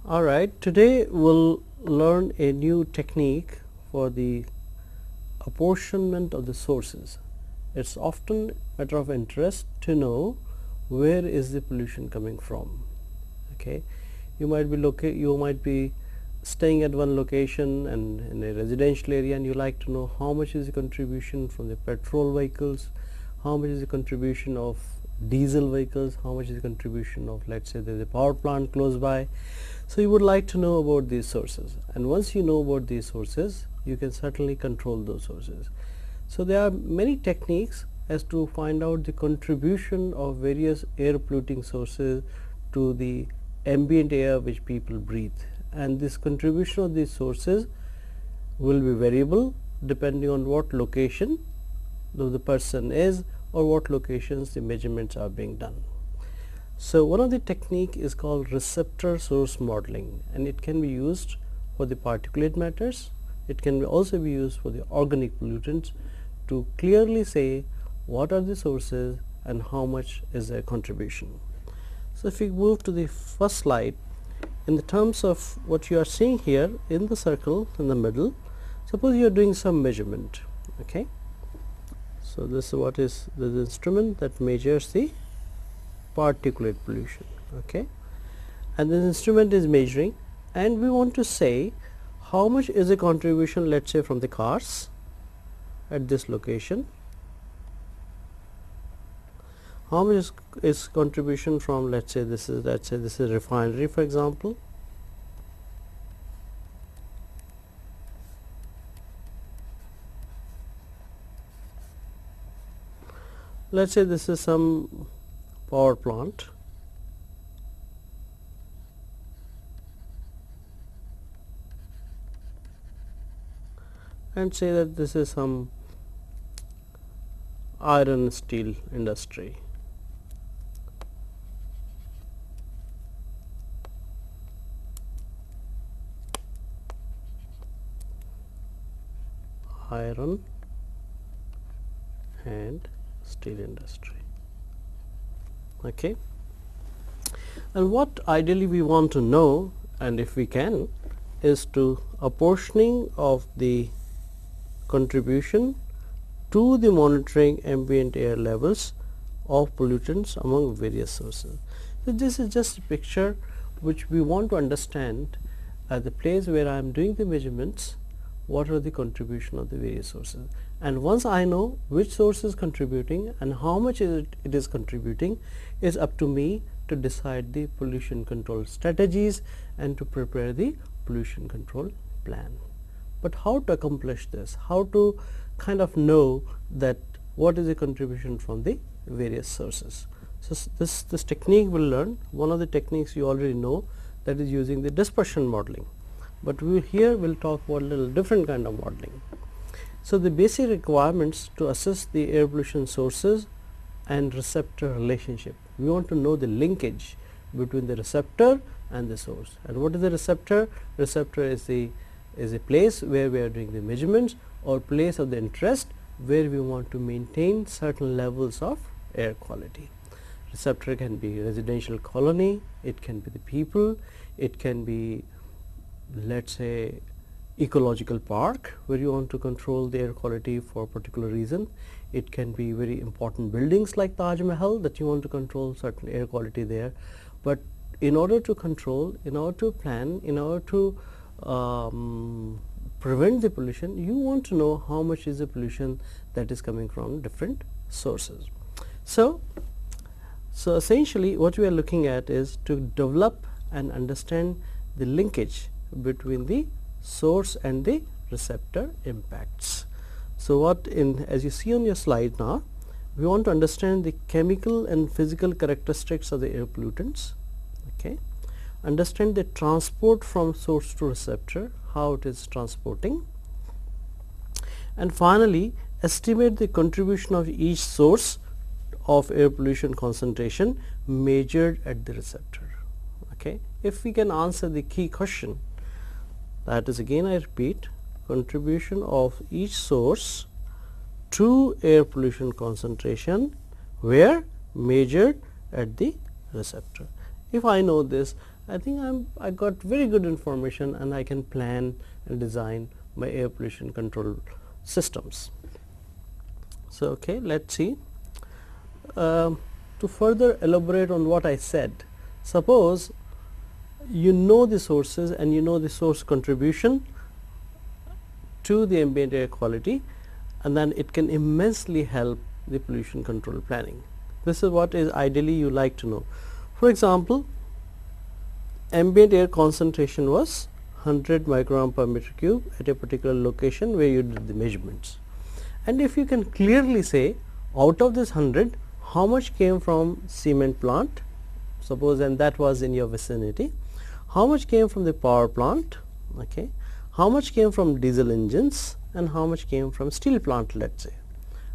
Alright, today we'll learn a new technique for the apportionment of the sources. It's often a matter of interest to know where is the pollution coming from. Okay, you might be staying at one location and in a residential area, and you like to know how much is the contribution from the petrol vehicles, how much is the contribution of diesel vehicles, how much is the contribution of, let's say, there's a power plant close by. So you would like to know about these sources, and once you know about these sources, you can certainly control those sources. So there are many techniques as to find out the contribution of various air polluting sources to the ambient air which people breathe, and this contribution of these sources will be variable depending on what location the person is or what locations the measurements are being done. So one of the technique is called receptor source modeling, and it can be used for the particulate matters. It can also be used for the organic pollutants to clearly say what are the sources and how much is their contribution. So if we move to the first slide, in the terms of what you are seeing here in the circle in the middle, suppose you are doing some measurement. Okay, so this is what is the instrument that measures the particulate pollution. Okay, and this instrument is measuring, and we want to say how much is the contribution, let's say, from the cars at this location, how much is contribution from, let's say this is refinery, for example, let's say this is some power plant, and say that this is some iron steel industry. Iron and steel industry. Okay, and what ideally we want to know, and if we can, is to apportioning of the contribution to the monitoring ambient air levels of pollutants among various sources. So this is just a picture which we want to understand at the place where I am doing the measurements, what are the contribution of the various sources. And once I know which source is contributing and how much it is contributing, is up to me to decide the pollution control strategies and to prepare the pollution control plan. But how to accomplish this? How to kind of know that what is the contribution from the various sources? So this technique we'll learn. One of the techniques you already know, that is using the dispersion modeling, but here we'll talk about a little different kind of modeling. So the basic requirements to assess the air pollution sources and receptor relationship. We want to know the linkage between the receptor and the source. And what is the receptor? Receptor is a place where we are doing the measurements, or place of the interest where we want to maintain certain levels of air quality. Receptor can be residential colony, it can be the people, it can be, let's say, ecological park where you want to control the air quality for a particular reason. It can be very important buildings like Taj Mahal that you want to control certain air quality there. But in order to control, in order to plan, in order to prevent the pollution, you want to know how much is the pollution that is coming from different sources. So essentially what we are looking at is to develop and understand the linkage between the source and the receptor impacts. So as you see on your slide now, we want to understand the chemical and physical characteristics of the air pollutants. Okay, understand the transport from source to receptor, how it is transporting, and finally estimate the contribution of each source of air pollution concentration measured at the receptor. Okay, if we can answer the key question, that is, again I repeat, contribution of each source to air pollution concentration where measured at the receptor. If I know this, I think I got very good information, and I can plan and design my air pollution control systems. So, okay, let's see. To further elaborate on what I said, suppose you know the sources and you know the source contribution to the ambient air quality, and then it can immensely help the pollution control planning. This is what is ideally you like to know. For example, ambient air concentration was 100 microgram per meter cube at a particular location where you did the measurements. And if you can clearly say out of this 100, how much came from cement plant, suppose, and that was in your vicinity, how much came from the power plant, okay, how much came from diesel engines, and how much came from steel plant, let's say.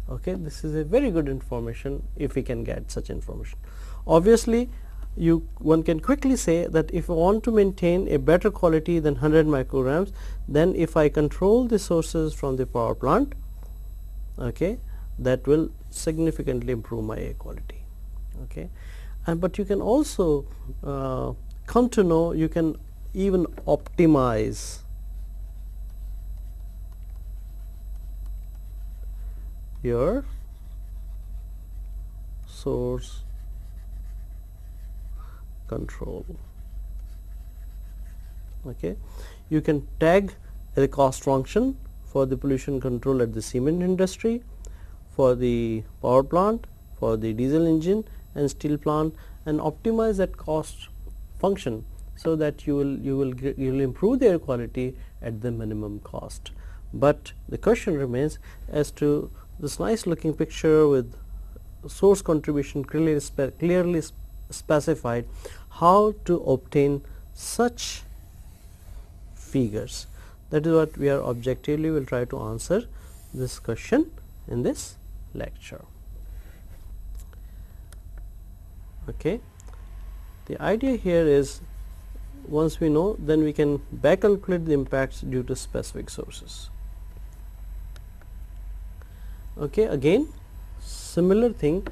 Okay, this is a very good information if we can get such information. Obviously, one can quickly say that if I want to maintain a better quality than 100 micrograms, then if I control the sources from the power plant, okay, that will significantly improve my air quality. Okay, but you can also come to know you can even optimize your source control. Okay, you can tag a cost function for the pollution control at the cement industry, for the power plant, for the diesel engine and steel plant, and optimize that cost function so that you will improve the air quality at the minimum cost. But the question remains as to this nice looking picture with source contribution clearly specified, how to obtain such figures. That is what we are objectively will try to answer this question in this lecture. Okay. The idea here is, once we know, then we can back calculate the impacts due to specific sources. Okay, again similar thing,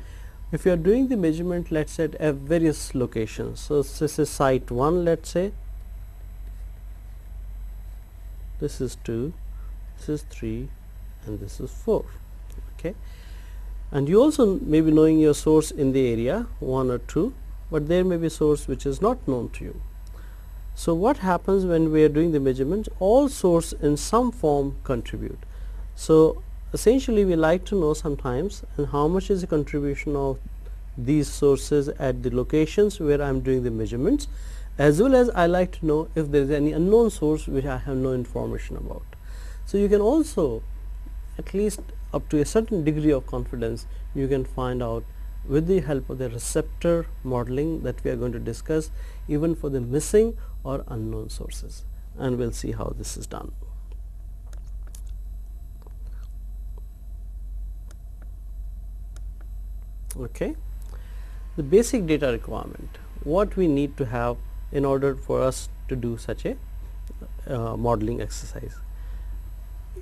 if you are doing the measurement, let's say at various locations. So, this is site 1, let's say, this is 2, this is 3, and this is 4. Okay, and you also may be knowing your source in the area 1 or 2, but there may be a source which is not known to you. So, what happens when we are doing the measurements? All source in some form contribute. So, essentially we like to know sometimes and how much is the contribution of these sources at the locations where I am doing the measurements, as well as I like to know if there is any unknown source which I have no information about. So, you can also, at least up to a certain degree of confidence, you can find out with the help of the receptor modeling that we are going to discuss, even for the missing or unknown sources, and we will see how this is done. Okay. The basic data requirement, what we need to have in order for us to do such a modeling exercise.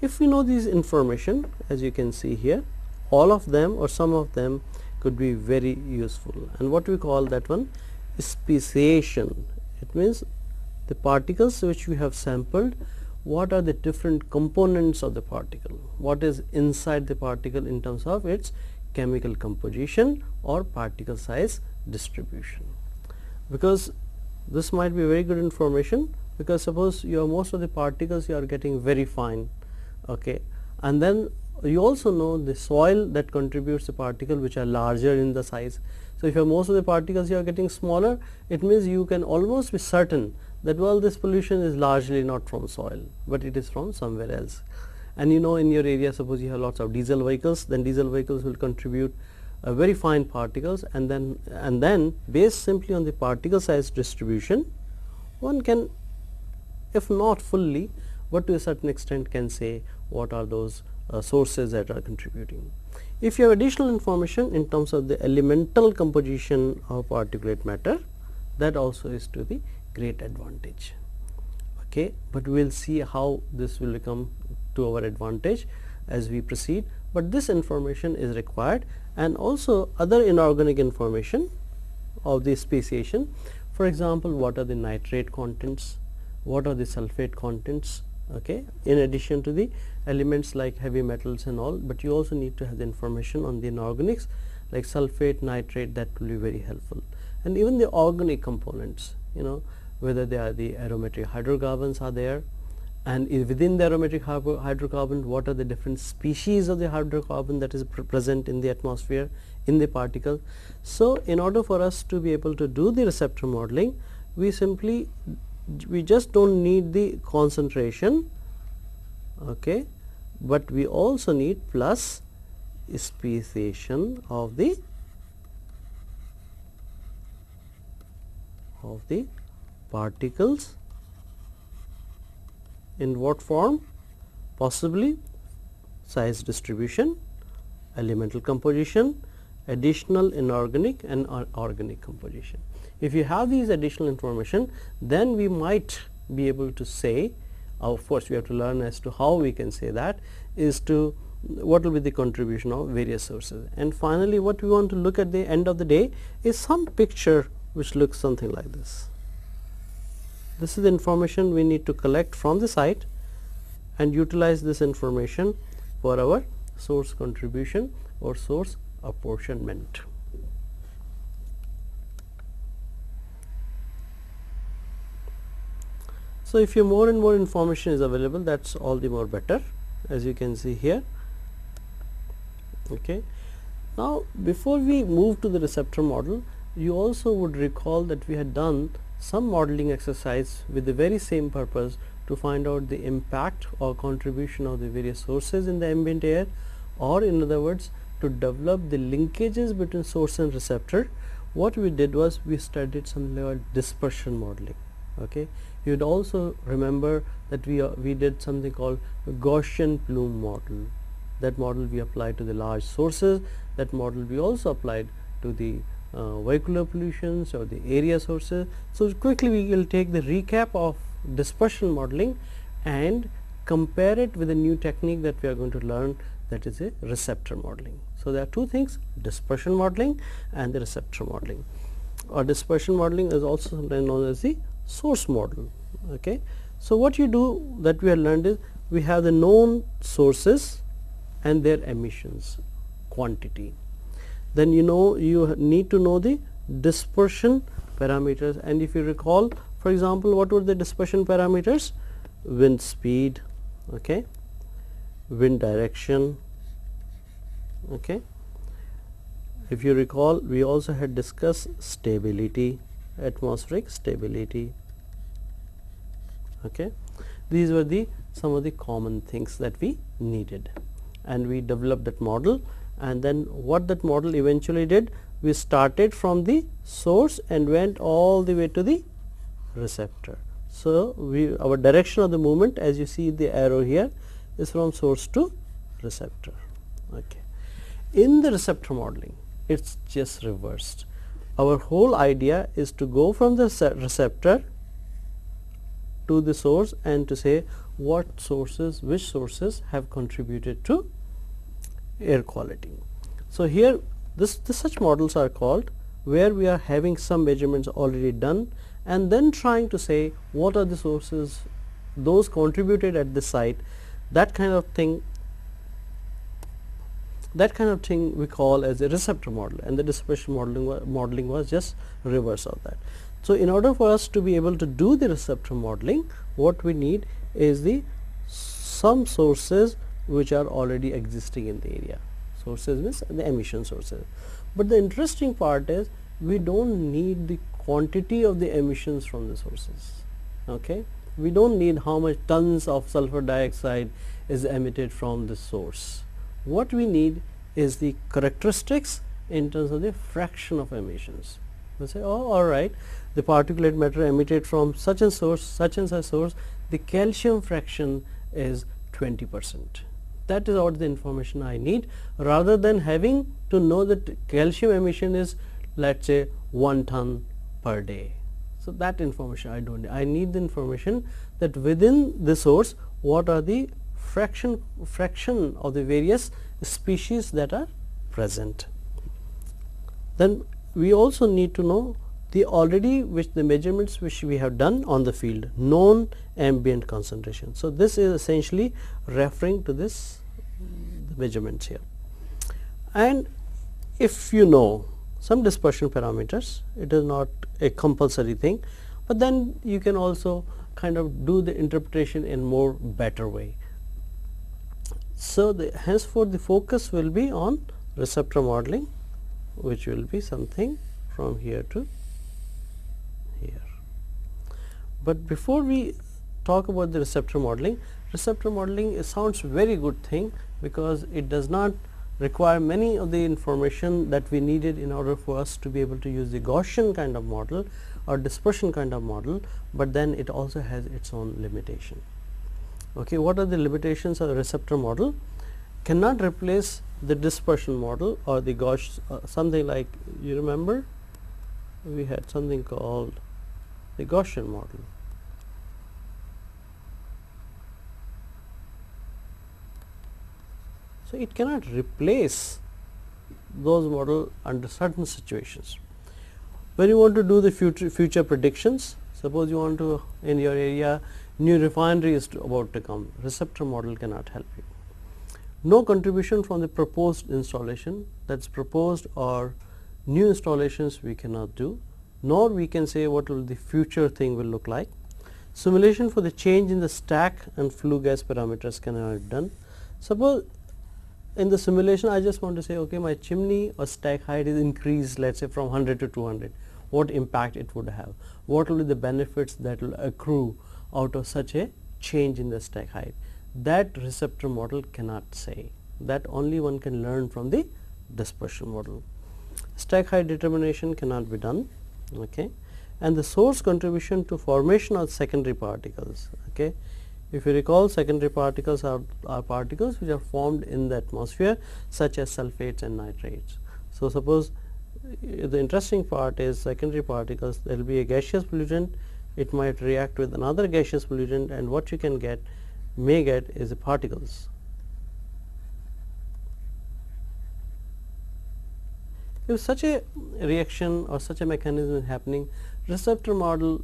If we know these information, as you can see here, all of them or some of them could be very useful, and what we call that one is speciation. It means the particles which we have sampled, what are the different components of the particle, what is inside the particle in terms of its chemical composition or particle size distribution. Because this might be very good information, because suppose most of the particles you are getting very fine, okay, and then you also know the soil that contributes the particle which are larger in the size. So, if most of the particles you are getting smaller, it means you can almost be certain that, well, this pollution is largely not from soil, but it is from somewhere else. And in your area, suppose you have lots of diesel vehicles, then diesel vehicles will contribute very fine particles, and then based simply on the particle size distribution, one can, if not fully, but to a certain extent, can say what are those sources that are contributing. If you have additional information in terms of the elemental composition of particulate matter, that also is to the great advantage. Okay, but we will see how this will become to our advantage as we proceed, but this information is required, and also other inorganic information of the speciation. For example, what are the nitrate contents, what are the sulfate contents, okay, in addition to the elements like heavy metals and all, but you also need to have the information on the inorganics like sulfate, nitrate. That will be very helpful. And even the organic components, you know, whether they are the aromatic hydrocarbons are there, and within the aromatic hydrocarbon, what are the different species of the hydrocarbon that is present in the atmosphere, in the particle. So in order for us to be able to do the receptor modeling, we just don't need the concentration, okay, but we also need plus speciation of the particles. In what form? Possibly size distribution, elemental composition, additional inorganic and organic composition. If you have these additional information, then we might be able to say, of course we have to learn as to how we can say that, is to what will be the contribution of various sources. And finally, what we want to look at the end of the day is some picture which looks something like this. This is the information we need to collect from the site and utilize this information for our source contribution or source apportionment. So if more and more information is available, that's all the more better, as you can see here. Okay. Now before we move to the receptor model, you also would recall that we had done some modeling exercise with the very same purpose to find out the impact or contribution of the various sources in the ambient air, or in other words, to develop the linkages between source and receptor. What we did was we studied something like dispersion modeling. Okay, you would also remember that we did something called Gaussian plume model. That model we applied to the large sources. That model we also applied to the vehicular pollutions or the area sources. So quickly we will take the recap of dispersion modeling and compare it with a new technique that we are going to learn, that is a receptor modeling. So there are two things, dispersion modeling and the receptor modeling. Or dispersion modeling is also sometimes known as the source model. Okay. So what you do that we have learned is we have the known sources and their emissions quantity. Then you need to know the dispersion parameters, and if you recall, for example, what were the dispersion parameters? Wind speed, okay, wind direction, okay. If you recall, we also had discussed stability, atmospheric stability, okay. These were some of the common things that we needed, and we developed that model. And then what that model eventually did, we started from the source and went all the way to the receptor. So our direction of the movement, as you see the arrow here, is from source to receptor. Okay. In the receptor modeling, it's just reversed. Our whole idea is to go from the receptor to the source and to say what sources, which sources have contributed to air quality. So here such models are called, where we are having some measurements already done and then trying to say what are the sources, those contributed at the site. That kind of thing we call as a receptor model, and the dispersion modeling was just reverse of that. So in order for us to be able to do the receptor modeling, what we need is some sources which are already existing in the area. Sources means the emission sources. But the interesting part is we don't need the quantity of the emissions from the sources. Okay, we don't need how much tons of sulfur dioxide is emitted from the source. What we need is the characteristics in terms of the fraction of emissions. We say, oh, all right, the particulate matter emitted from such and such source, the calcium fraction is 20%. That is all the information I need, rather than having to know that calcium emission is, let's say, 1 ton per day. So that information I don't need. I need the information that within the source, what are the fraction of the various species that are present. Then we also need to know the already which the measurements which we have done on the field, known ambient concentration. So, this is essentially referring to this measurements here. And if you know some dispersion parameters, it is not a compulsory thing, but then you can also kind of do the interpretation in more better way. So, henceforth the focus will be on receptor modeling, which will be something from here to here. But before we talk about the receptor modeling sounds very good thing, because it does not require many of the information that we needed in order for us to be able to use the Gaussian kind of model or dispersion kind of model, but then it also has its own limitation. Okay, what are the limitations of the receptor model? Cannot replace the dispersion model or the Gauss, something like, you remember we had something called the Gaussian model. So, it cannot replace those model under certain situations. When you want to do the future predictions, suppose you want to, in your area new refinery is about to come, receptor model cannot help you. No contribution from the proposed installation, that is proposed or new installations we cannot do, nor we can say what will the future thing will look like. Simulation for the change in the stack and flue gas parameters cannot be done. Suppose in the simulation I just want to say, okay, my chimney or stack height is increased, let us say from 100 to 200, what impact it would have, what will be the benefits that will accrue out of such a change in the stack height. That receptor model cannot say, that only one can learn from the dispersion model. Stack height determination cannot be done, okay, and the source contribution to formation of secondary particles. Okay. If you recall, secondary particles are particles which are formed in the atmosphere, such as sulfates and nitrates. So, suppose the interesting part is secondary particles, there will be a gaseous pollutant, it might react with another gaseous pollutant, and what you can get, may get, is the particles. If such a reaction or such a mechanism is happening, receptor model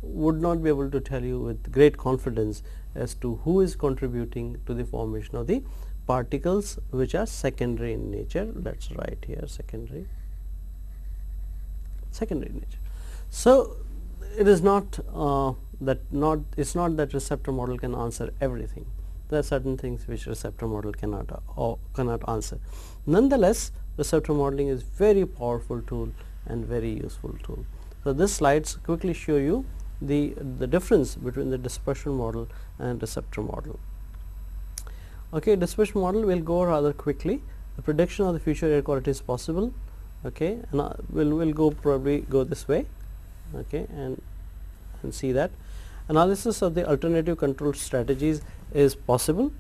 would not be able to tell you with great confidence as to who is contributing to the formation of the particles which are secondary in nature. Let us write here secondary in nature. So, it is not it's not that receptor model can answer everything. There are certain things which receptor model cannot answer. Nonetheless, receptor modeling is very powerful tool and very useful tool. So, this slides quickly show you the difference between the dispersion model and receptor model. Okay, dispersion model will go rather quickly. The prediction of the future air quality is possible. Okay, and we'll probably go this way. Okay, and see that analysis of the alternative control strategies is possible.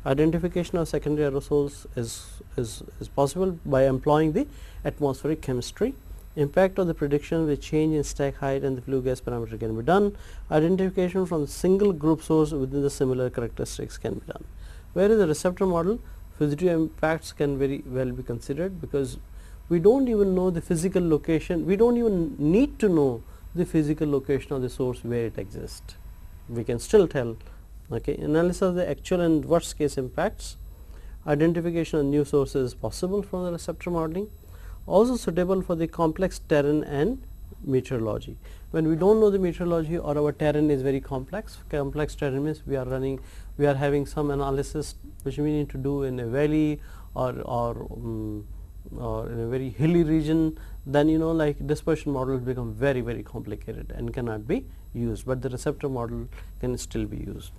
Identification of secondary aerosols is possible by employing the atmospheric chemistry. Impact of the prediction with change in stack height and the flue gas parameter can be done. Identification from the single group source within the similar characteristics can be done. Whereas the receptor model, physical impacts can very well be considered, because we don't even know the physical location, we don't even need to know the physical location of the source where it exists. We can still tell. Okay, analysis of the actual and worst case impacts. Identification of new sources is possible from the receptor modeling. Also suitable for the complex terrain and meteorology. When we don't know the meteorology or our terrain is very complex terrain means we are having some analysis which we need to do in a valley or in a very hilly region, then like dispersion models become very complicated and cannot be used, but the receptor model can still be used.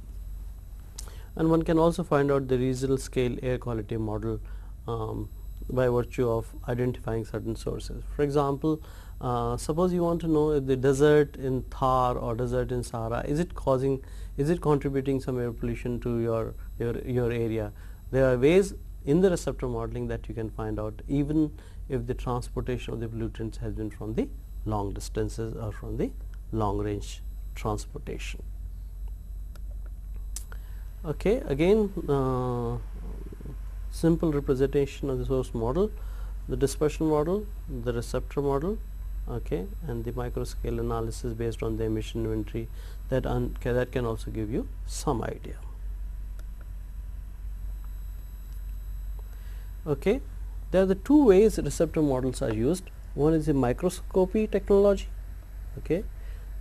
And one can also find out the regional scale air quality model by virtue of identifying certain sources. For example, suppose you want to know if the desert in Thar or desert in Sahara, is it contributing some air pollution to your area. There are ways in the receptor modeling that you can find out, even if the transportation of the pollutants has been from the long distances or from the long range transportation. Okay, again simple representation of the source model, the dispersion model, the receptor model, okay, and the microscale analysis based on the emission inventory, that can also give you some idea. Okay, there are the two ways receptor models are used. One is the microscopy technology, okay,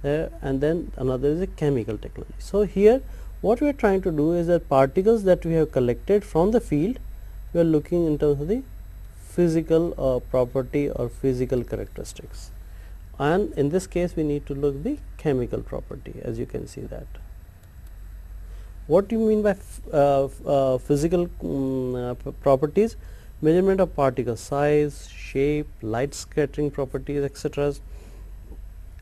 and then another is a chemical technology. So here what we are trying to do is that particles that we have collected from the field, we are looking in terms of the physical property or physical characteristics, and in this case we need to look the chemical property, as you can see that. What do you mean by physical properties? Measurement of particle size, shape, light scattering properties, etc.,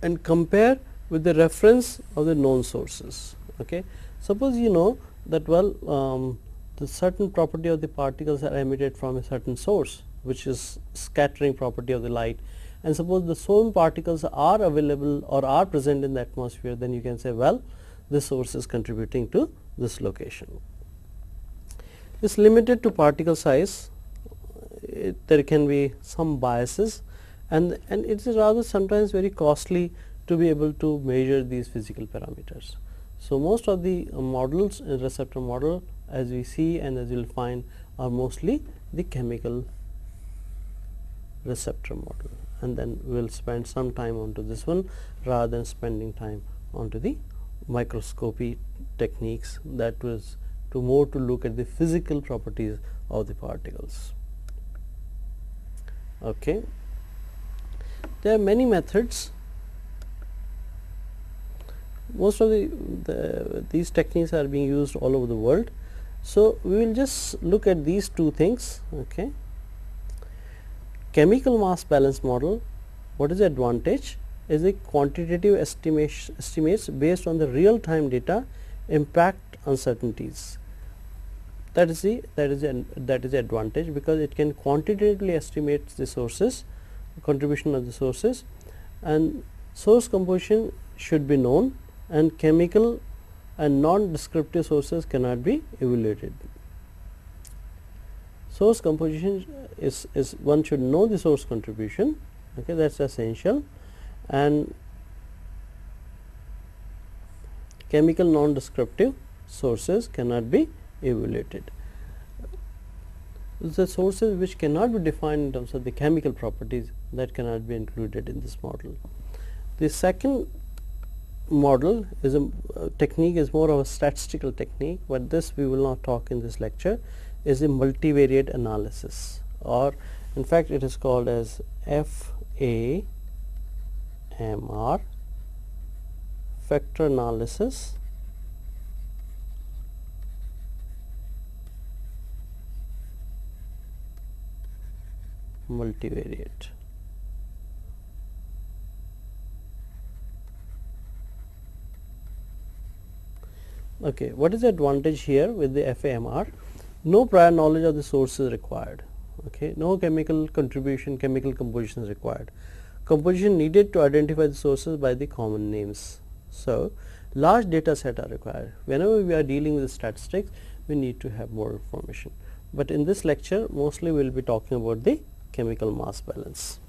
and compare with the reference of the known sources. Okay, suppose you know that the certain property of the particles are emitted from a certain source, which is scattering property of the light, and suppose the same particles are available or are present in the atmosphere, then you can say, well, this source is contributing to this location. It's limited to particle size. There can be some biases, and it is rather sometimes very costly to be able to measure these physical parameters. So most of the models in receptor model, as we see and as you will find, are mostly the chemical receptor model, and then we will spend some time onto this one rather than spending time onto the microscopy techniques, that was to look at the physical properties of the particles. Okay. There are many methods. Most of these techniques are being used all over the world. So we will just look at these two things. Okay. Chemical mass balance model, what is the advantage? Is the quantitative estimates based on the real time data impact uncertainties. That is the advantage, because it can quantitatively estimate the sources, contribution of the sources, and source composition should be known, and chemical and non-descriptive sources cannot be evaluated. Source composition is one should know the source contribution, okay, that is essential, and chemical non-descriptive sources cannot be evaluated. The sources which cannot be defined in terms of the chemical properties, that cannot be included in this model. The second model is a technique, is more of a statistical technique, but this we will not talk in this lecture, is a multivariate analysis, or in fact it is called as FAMR, factor analysis multivariate. Okay, what is the advantage here with the FAMR? No prior knowledge of the source is required. Okay, no chemical contribution, chemical composition is required. Composition needed to identify the sources by the common names. So large data set are required. Whenever we are dealing with statistics, we need to have more information. But in this lecture, mostly we will be talking about the chemical mass balance.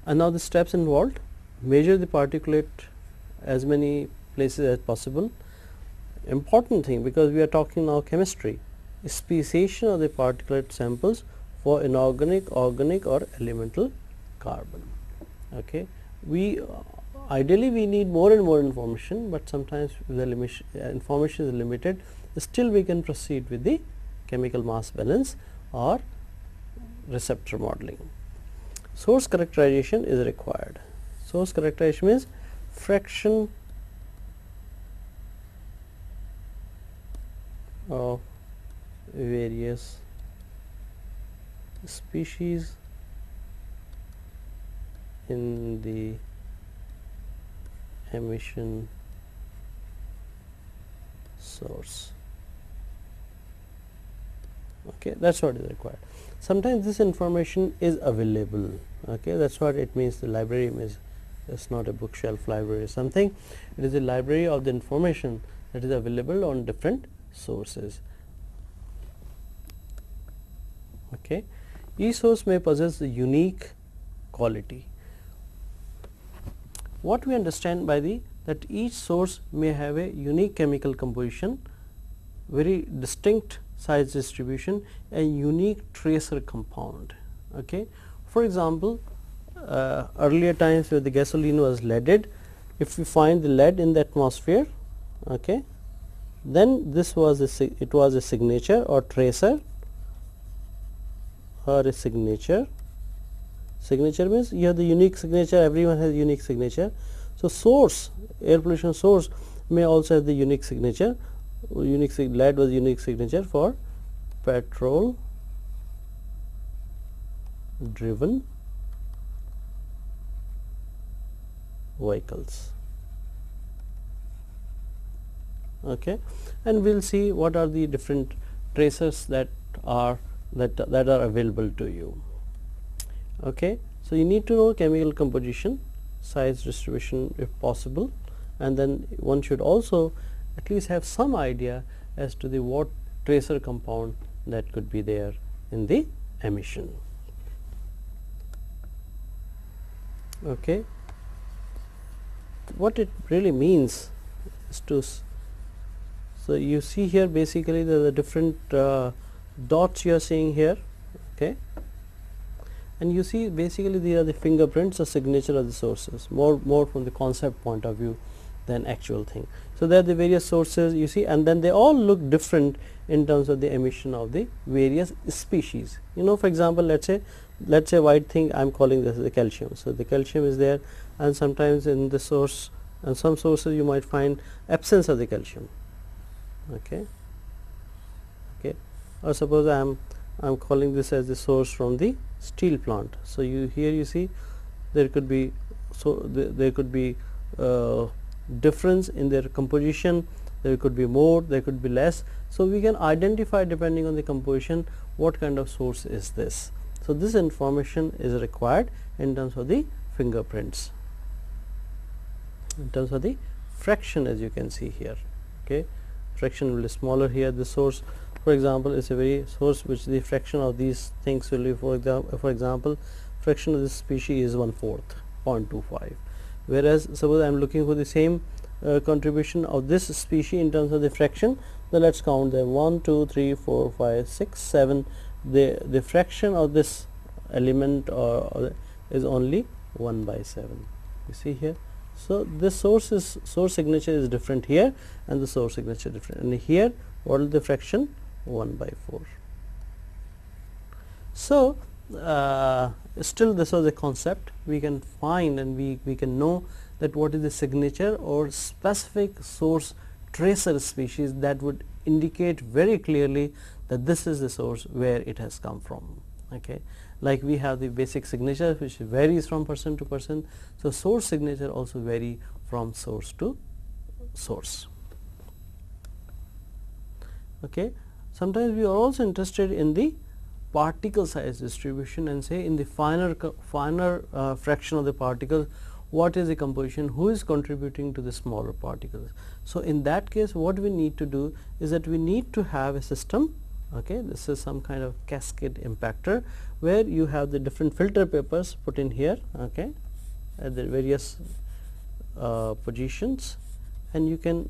And now the steps involved: measure the particulate as many places as possible. Important thing, because we are talking now chemistry, speciation of the particulate samples for inorganic, organic or elemental carbon. Okay, we ideally we need more and more information, but sometimes the information is limited. Still we can proceed with the chemical mass balance or receptor modeling. Source characterization is required. Source characterization means fraction of various species in the emission source. Okay, that is what is required. Sometimes this information is available. Okay, that is what it means. The library means it's not a bookshelf library or something. It is a library of the information that is available on different sources. Okay. Each source may possess a unique quality. What we understand by that each source may have a unique chemical composition, very distinct size distribution, and unique tracer compound. Okay. For example, earlier times where the gasoline was leaded, if we find the lead in the atmosphere, okay, then this was it was a signature or tracer or a signature. Signature means you have the unique signature, everyone has unique signature. So, source, air pollution source may also have the unique signature. Lead was unique signature for petrol driven vehicles. Okay. And we will see what are the different tracers that are available to you. Okay. So, you need to know chemical composition, size distribution if possible, and then one should also at least have some idea as to the what tracer compound that could be there in the emission. Okay. What it really means is to so you see here basically the different dots you are seeing here, okay, and you see basically these are the fingerprints or signature of the sources, more from the concept point of view than actual thing. So, there are the various sources you see, and then they all look different in terms of the emission of the various species. You know, for example, let's say white thing, I am calling this the calcium. So, the calcium is there, and sometimes in the source and some sources you might find absence of the calcium. Okay. Okay. Or suppose I am calling this as the source from the steel plant. So, here you see there could be there could be difference in their composition, there could be more, there could be less. So, we can identify depending on the composition what kind of source is this. So, this information is required in terms of the fingerprints, in terms of the fraction, as you can see here. Okay. Fraction will be smaller here. The source, for example, is a very source which the fraction of these things will be, for example, fraction of this species is 1/4, 0.25. Whereas, suppose I am looking for the same contribution of this species in terms of the fraction, then let us count them 1, 2, 3, 4, 5, 6, 7. The fraction of this element is only 1/7. You see here. So, this source signature is different here, and the source signature different, and here what is the fraction? 1/4. So, still this was a concept. We can find and we can know that what is the signature or specific source tracer species that would indicate very clearly that this is the source where it has come from. Okay. Like we have the basic signature which varies from person to person. So, source signature also vary from source to source. Okay. Sometimes we are also interested in the particle size distribution and say in the finer fraction of the particles, what is the composition, who is contributing to the smaller particles. So, in that case what we need to do is that we need to have a system. Okay, this is some kind of cascade impactor where you have the different filter papers put in here, okay, at the various positions, and you can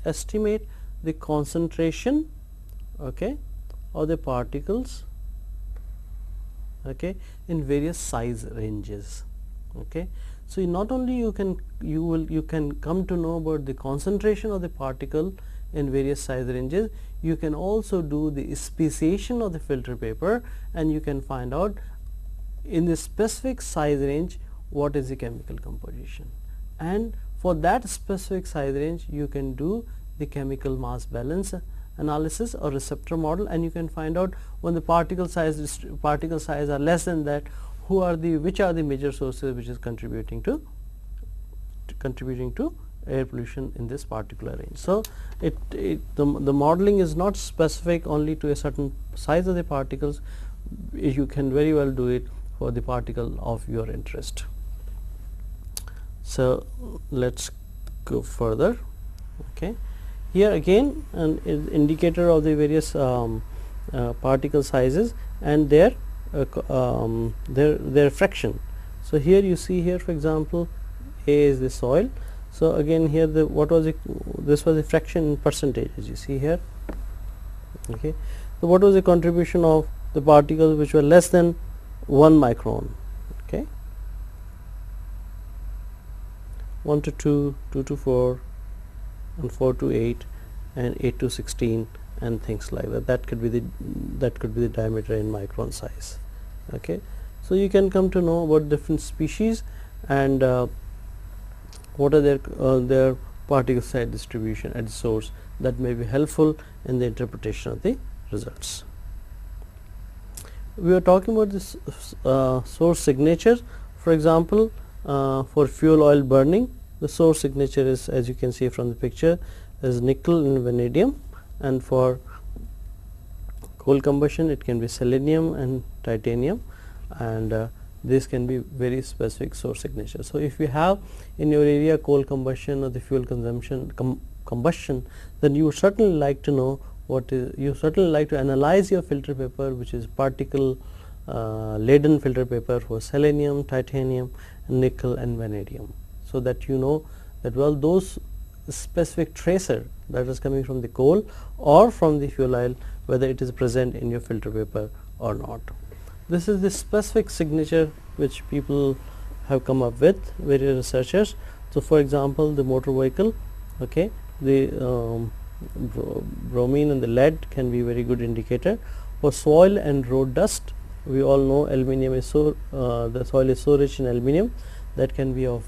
estimate the concentration, okay, of the particles, okay, in various size ranges. Okay. So, not only you can come to know about the concentration of the particle in various size ranges, you can also do the speciation of the filter paper, and you can find out in the specific size range what is the chemical composition, and for that specific size range you can do the chemical mass balance analysis or receptor model, and you can find out when the particle size are less than that, which are the major sources which is contributing to air pollution in this particular range. So, the modeling is not specific only to a certain size of the particles. You can very well do it for the particle of your interest. So, let us go further. Okay. Here again an indicator of the various particle sizes and their fraction. So here you see here, for example, A is the soil. So again here this was the fraction in percentage, as you see here. Okay, so what was the contribution of the particles which were less than 1 micron? Okay, 1 to 2, 2 to 4, and 4 to 8, and 8 to 16, and things like that. That could be the diameter in micron size. Okay, so you can come to know about different species and what are their particle size distribution at the source. That may be helpful in the interpretation of the results. We are talking about this source signature. For example, for fuel oil burning, the source signature is, as you can see from the picture, is nickel and vanadium, and for coal combustion it can be selenium and titanium, and this can be very specific source signature. So if you have in your area coal combustion or the fuel combustion, then you would certainly like to know you certainly like to analyze your filter paper, which is particle laden filter paper for selenium, titanium, nickel and vanadium, so that you know that well those specific tracer that is coming from the coal or from the fuel oil, whether it is present in your filter paper or not. This is the specific signature which people have come up with, various researchers. So for example, the motor vehicle, okay, the bromine and the lead can be very good indicator. For soil and road dust, we all know aluminium is the soil is so rich in aluminium, that can be of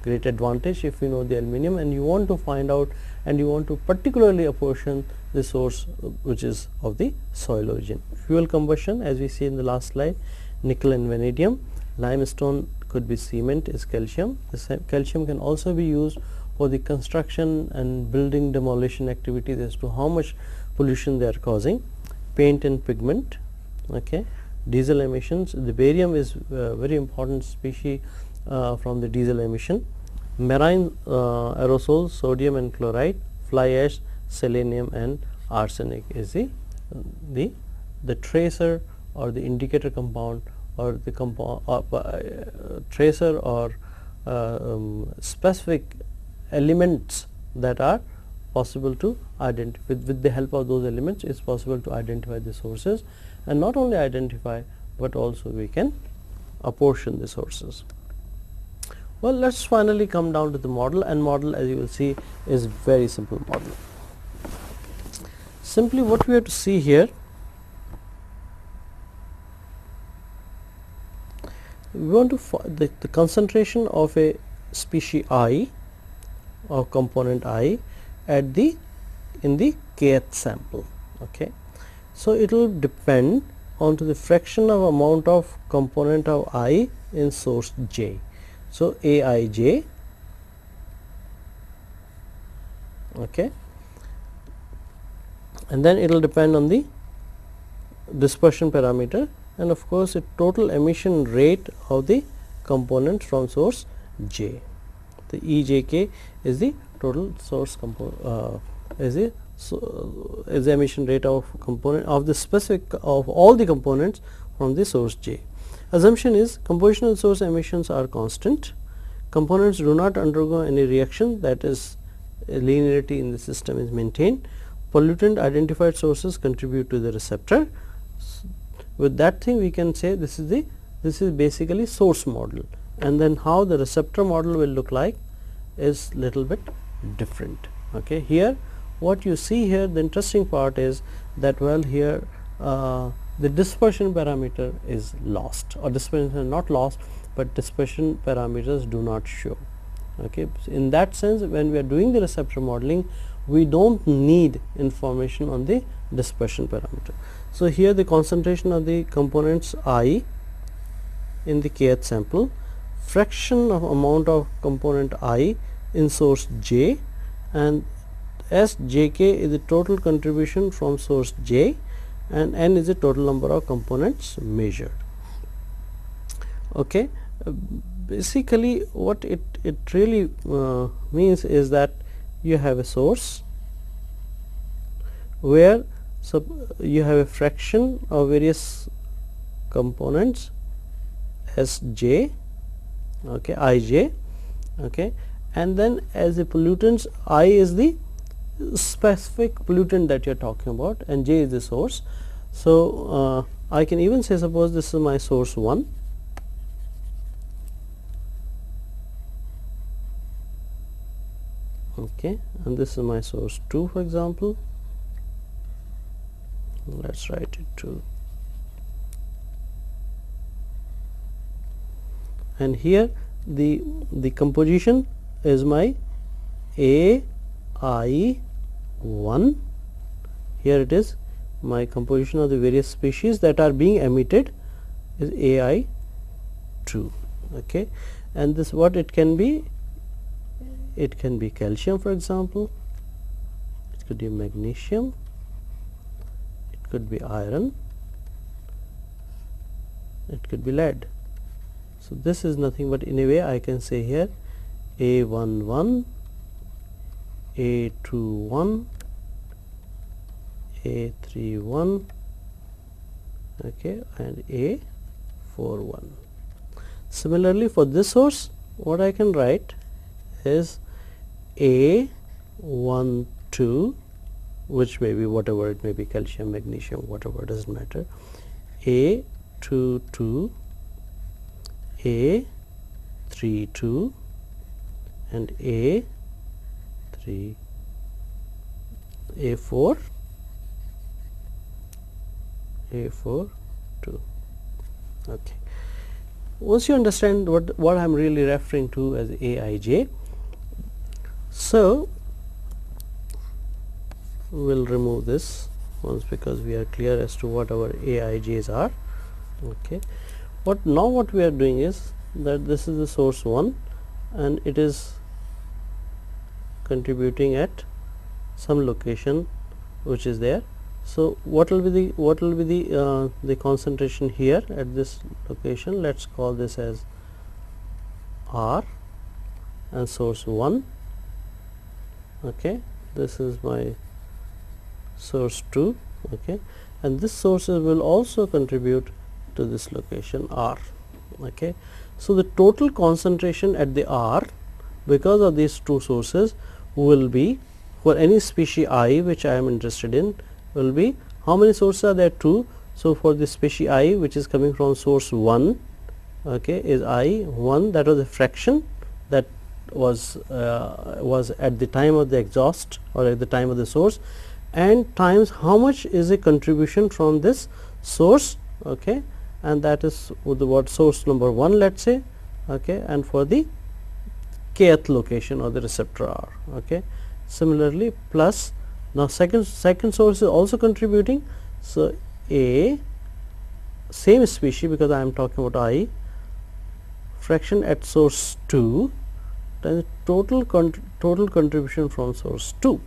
great advantage if you know the aluminium and you want to find out and you want to particularly apportion the source which is of the soil origin. Fuel combustion, as we see in the last slide, nickel and vanadium. Limestone could be cement, is calcium. The calcium can also be used for the construction and building demolition activities as to how much pollution they are causing. Paint and pigment, okay. Diesel emissions, the barium is very important species from the diesel emission. Marine aerosols, sodium and chloride. Fly ash, selenium and arsenic is the tracer or the indicator compound or the tracer or specific elements that are possible to identify. With the help of those elements, it is possible to identify the sources, and not only identify, but also we can apportion the sources. Well, let us finally come down to the model, and model, as you will see, is very simple model. Simply what we have to see here, we want to find the concentration of a species I or component I at in the kth sample. Okay, so it will depend on to the fraction of amount of component of I in source J. So Aij, okay, and then it will depend on the dispersion parameter, and of course the total emission rate of the component from source J. The Ejk is the total source is the emission rate of component of the specific of all the components from the source J. Assumption is compositional source emissions are constant, components do not undergo any reaction, that is linearity in the system is maintained, pollutant identified sources contribute to the receptor. With that thing we can say this is basically source model, and then how the receptor model will look like is little bit different. Okay, here what you see here, the interesting part is that well here the dispersion parameter is lost, or dispersion is not lost, but dispersion parameters do not show. Okay, so in that sense, when we are doing the receptor modeling, we don't need information on the dispersion parameter. So here the concentration of the components I in the kth sample, fraction of amount of component I in source J, and Sjk is the total contribution from source J, and n is the total number of components measured. Okay, basically what it really means is that you have a source where So you have a fraction of various components Sj, okay, Ij, okay, and then as a pollutants, I is the specific pollutant that you are talking about and J is the source. So I can even say, suppose this is my source 1, okay, and this is my source 2, for example. Let's write it 2, and here the composition is my AI1. Here it is, my composition of the various species that are being emitted is AI2, okay, and this what it can be? It can be calcium, for example, it could be magnesium, it could be iron, it could be lead. So this is nothing but, in a way I can say here A11, A21, A31, okay, and A41. Similarly, for this source, what I can write is A12, which may be whatever it may be, calcium, magnesium, whatever, doesn't matter, A22, A32, and A4, A42. Okay. Once you understand what I am really referring to as Aij, so we will remove this once, because we are clear as to what our Aijs are. Okay. What we are doing is that this is the source 1 and it is contributing at some location which is there. So what will be the concentration here at this location? Let's call this as R, and source 1, okay, this is my source 2, okay, and this sources will also contribute to this location R, okay. So the total concentration at the R, because of these two sources, will be, for any species I which I am interested in, will be, how many sources are there? 2. So for the species I which is coming from source 1, okay, is I1, that was a fraction that was at the time of the exhaust or at the time of the source, and times how much is a contribution from this source, okay, and that is with the what source number 1, let's say, okay, and for the kth location or the receptor R, okay. Similarly, plus now second source is also contributing, so A, same species, because I am talking about I, fraction at source 2 times total contribution from source 2.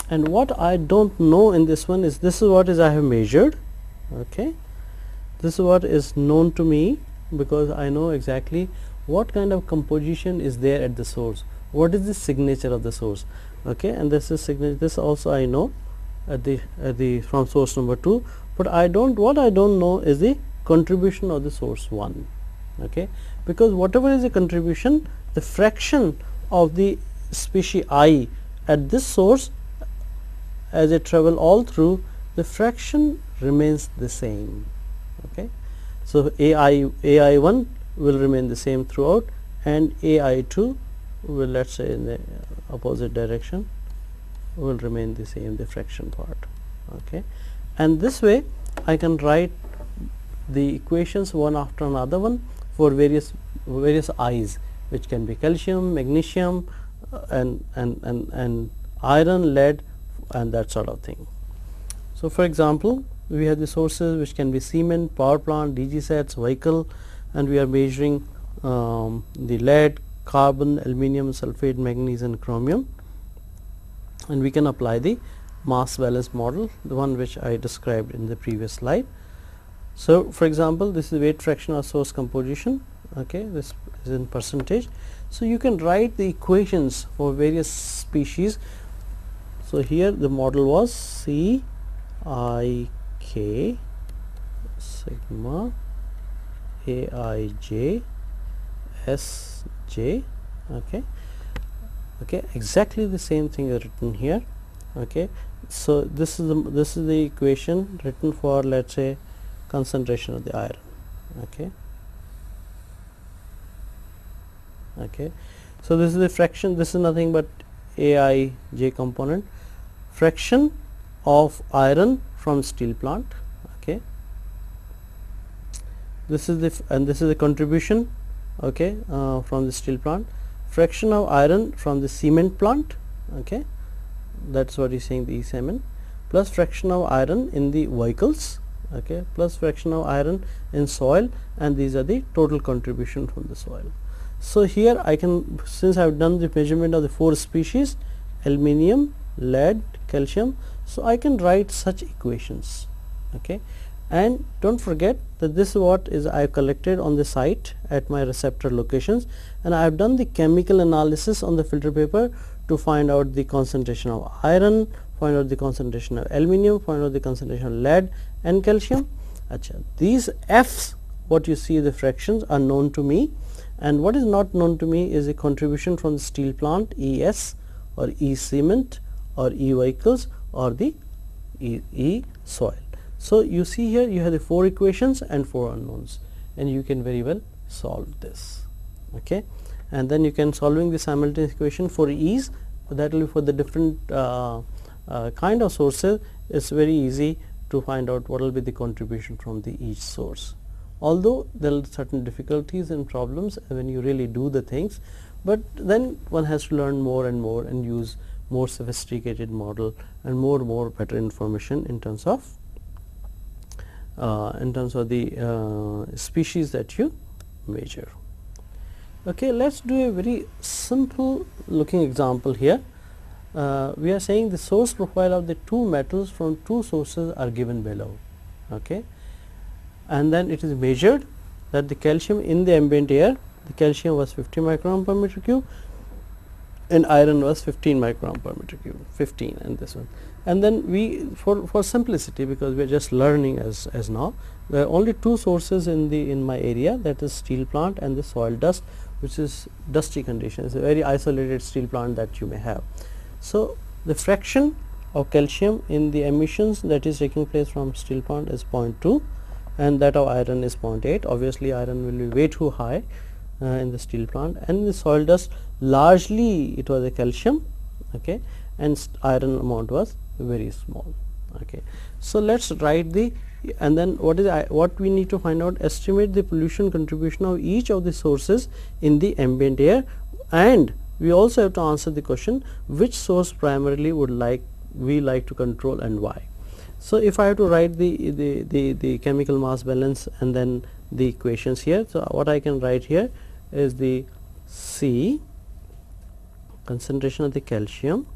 And what I don't know in this one is, this is what is I have measured, okay, this is what is known to me, because I know exactly what kind of composition is there at the source, what is the signature of the source, okay, and this is signature, this also I know at the from source number 2, but what I don't know is the contribution of the source 1, okay, because whatever is the contribution, the fraction of the species I at this source, as it travel all through, the fraction remains the same, okay. So AI1 will remain the same throughout, and AI2 will, let's say, in the opposite direction, will remain the same, the fraction part, okay. And this way I can write the equations one after another one for various I's, which can be calcium, magnesium, and iron, lead, and that sort of thing. So for example, we have the sources which can be cement, power plant, DG sets, vehicle, and we are measuring the lead, carbon, aluminum, sulfate, manganese, and chromium, and we can apply the mass balance model, the one which I described in the previous slide. So for example, this is weight fraction of source composition, okay, this is in percentage. So you can write the equations for various species. So here the model was C Ik sigma Aij Sj. Okay, exactly the same thing is written here. Okay, so this is the equation written for, let's say, concentration of the iron. Okay, so this is the fraction. This is nothing but Aij component, fraction of iron from steel plant. Okay, this is the contribution, okay, from the steel plant, fraction of iron from the cement plant. Okay, that's what is saying, the cement, plus fraction of iron in the vehicles, okay, plus fraction of iron in soil, and these are the total contribution from the soil. So here I can, since I have done the measurement of the 4 species, aluminium, lead, calcium, so I can write such equations. Okay, and don't forget that this is what is I have collected on the site at my receptor locations, and I have done the chemical analysis on the filter paper to find out the concentration of iron, find out the concentration of aluminium, find out the concentration of lead and calcium. These F's, what you see, the fractions, are known to me, and what is not known to me is a contribution from the steel plant, ES or E cement or E vehicles or the E soil. So you see here you have the 4 equations and 4 unknowns, and you can very well solve this. Okay, and then you can solving the simultaneous equation for ease, that will be for the different kind of sources. It's very easy to find out what will be the contribution from the each source, although there are certain difficulties and problems when you really do the things, but then one has to learn more and more and use more sophisticated model and more better information in terms of the species that you measure. Okay, let's do a very simple looking example here. We are saying the source profile of the 2 metals from 2 sources are given below. Okay, and then it is measured that the calcium in the ambient air, the calcium was 50 micron per meter cube and iron was 15 micron per meter cube, 15 and this one. And then we, for simplicity, because we are just learning as now, there are only 2 sources in my area, that is steel plant and the soil dust, which is dusty condition. It's a very isolated steel plant that you may have. So the fraction of calcium in the emissions that is taking place from steel plant is 0.2, and that of iron is 0.8. Obviously iron will be way too high in the steel plant, and the soil dust largely it was a calcium, okay, and iron amount was very small. Okay, so let's write the, and then what we need to find out, estimate the pollution contribution of each of the sources in the ambient air, and we also have to answer the question which source primarily we like to control and why. So if I have to write the chemical mass balance and then the equations here, so what I can write here is the C, concentration of the calcium,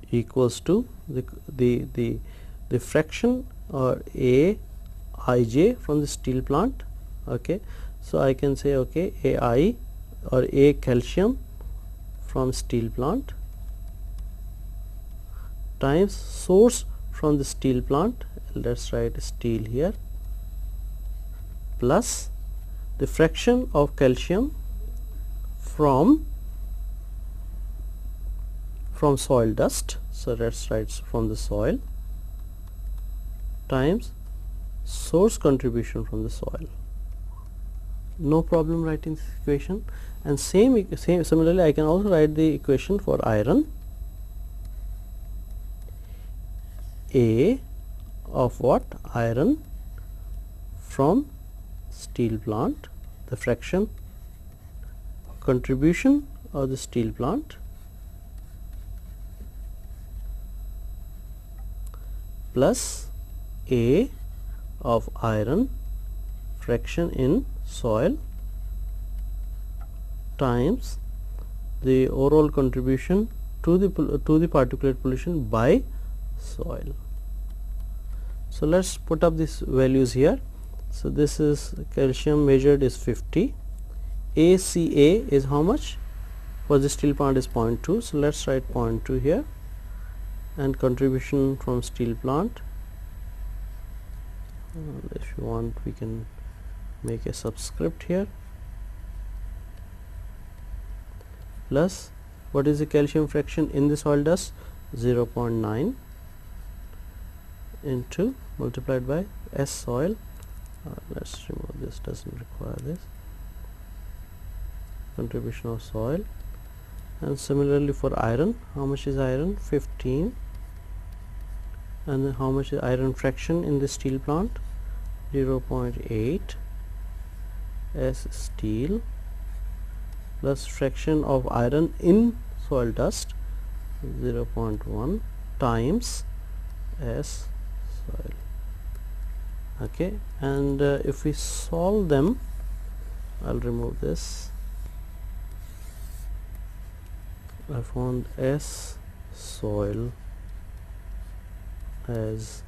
equals to the fraction or Aij from the steel plant. Okay, so I can say, okay, Ai or A calcium from steel plant times source from the steel plant, let's write steel here, plus the fraction of calcium from soil dust, so let's write from the soil, times source contribution from the soil. No problem writing this equation. And similarly I can also write the equation for iron, A of what, iron from steel plant, the fraction contribution of the steel plant, plus A of iron fraction in soil times the overall contribution to the particulate pollution by soil. So let's put up these values here. So this is calcium measured is 50, ACA is how much, for the steel plant is 0.2, so let's write 0.2 here, and contribution from steel plant. If you want, we can make a subscript here, plus what is the calcium fraction in the soil dust? 0.9 into multiplied by S soil. Let's remove this, doesn't require this, contribution of soil. And similarly for iron, how much is iron? 15. And then how much is iron fraction in the steel plant? 0.8 S steel plus fraction of iron in soil dust 0.1 times S soil. Okay, and if we solve them, I'll remove this. I found S soil as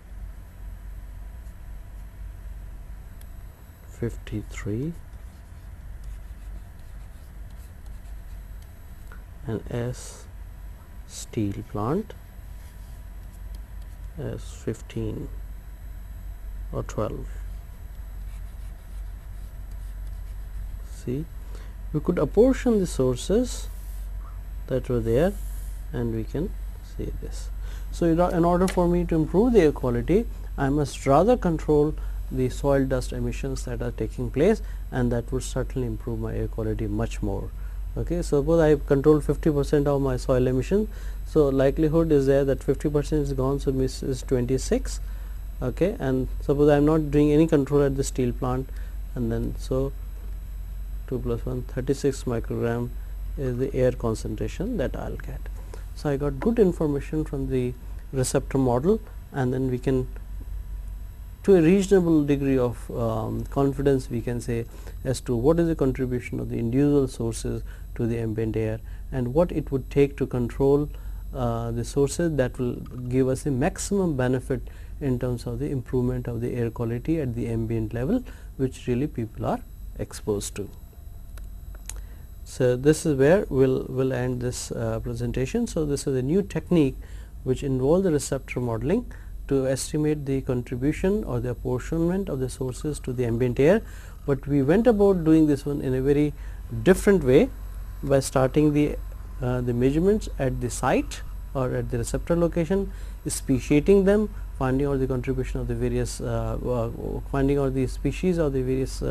53 and S steel plant as 15 or 12. See, we could apportion the sources that were there and we can see this. So, in order for me to improve the air quality, I must rather control the soil dust emissions that are taking place, and that would certainly improve my air quality much more. Okay, suppose I control 50% of my soil emission, so likelihood is there that 50% is gone, so this is 26. Okay, and suppose I am not doing any control at the steel plant, and then so 2 plus 1 36 microgram is the air concentration that I will get. So, I got good information from the receptor model, and then we can, to a reasonable degree of confidence, we can say as to what is the contribution of the individual sources to the ambient air and what it would take to control the sources that will give us the maximum benefit in terms of the improvement of the air quality at the ambient level, which really people are exposed to. So, this is where we'll end this presentation. So, this is a new technique which involves the receptor modeling to estimate the contribution or the apportionment of the sources to the ambient air, but we went about doing this one in a very different way by starting the measurements at the site or at the receptor location, speciating them, finding out the contribution of the various finding out the species of the various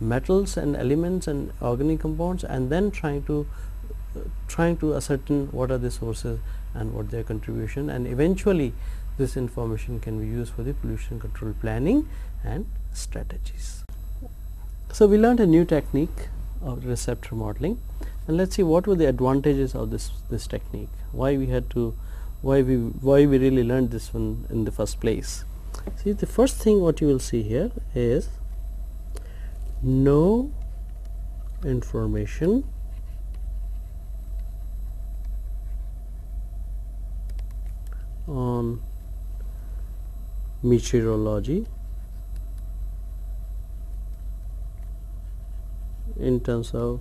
metals and elements and organic compounds, and then trying to ascertain what are the sources and what their contribution, and eventually this information can be used for the pollution control planning and strategies. So, we learned a new technique of receptor modeling, and let's see what were the advantages of this technique, why we really learned this one in the first place. See, the first thing what you will see here is no information on meteorology in terms of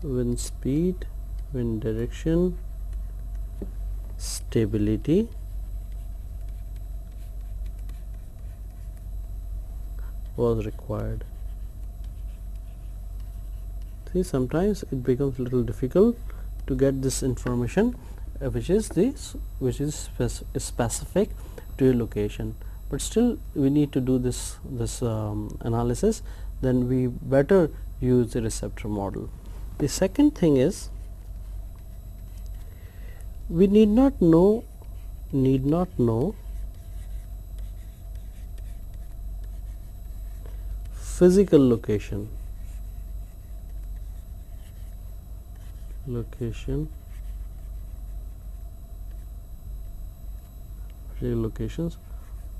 wind speed, wind direction, stability, was required. See, sometimes it becomes a little difficult to get this information which is specific to a location, but still we need to do this analysis. Then we better use the receptor model. The second thing is we need not know physical locations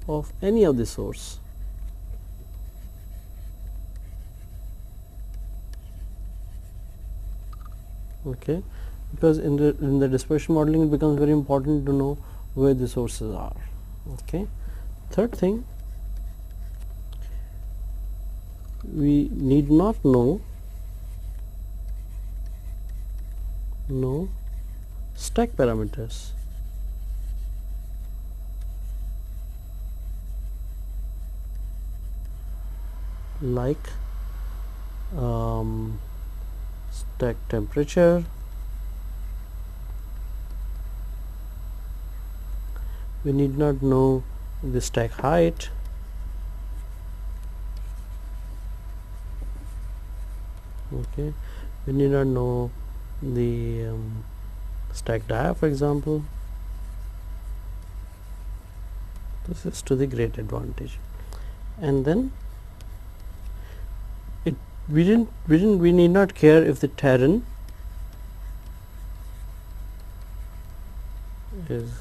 of any of the source. Okay, because in the dispersion modeling it becomes very important to know where the sources are. Okay. Third thing, we need not know stack parameters. like stack temperature, we need not know the stack height, okay, we need not know the stack dia, for example. This is to the great advantage. And then we need not care if the terrain is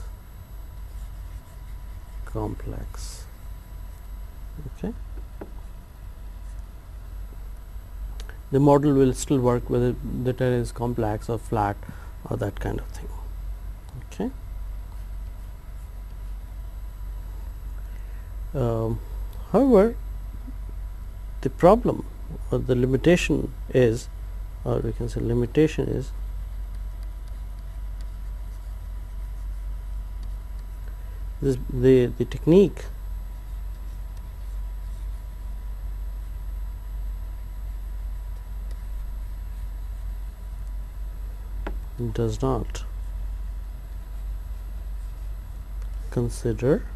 complex, okay. The model will still work whether the terrain is complex or flat or that kind of thing, okay. However, the problem or the limitation is, or we can say limitation is, the technique does not consider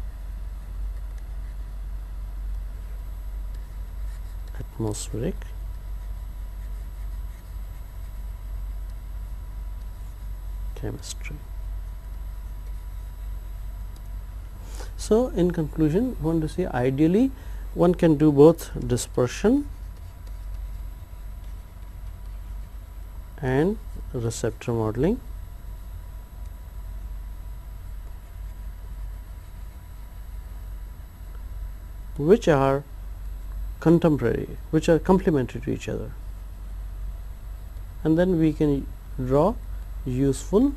atmospheric chemistry. So, in conclusion, we want to say ideally one can do both dispersion and receptor modeling. Which are contemporary, which are complementary to each other, and then we can draw useful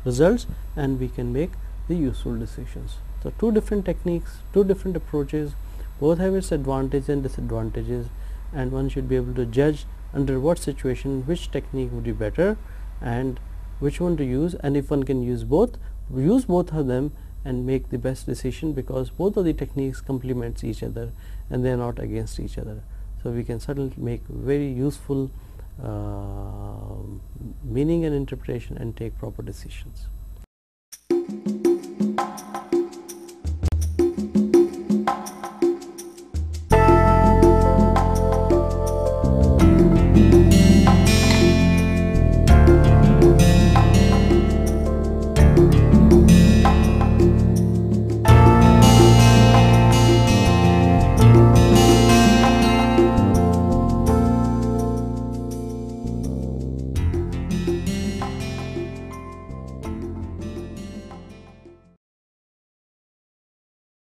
results and we can make the useful decisions. So, two different techniques, two different approaches, both have its advantages and disadvantages, and one should be able to judge under what situation which technique would be better and which one to use, and if one can use both of them and make the best decision, because both of the techniques complements each other and they are not against each other. So, we can certainly make very useful meaning and interpretation and take proper decisions.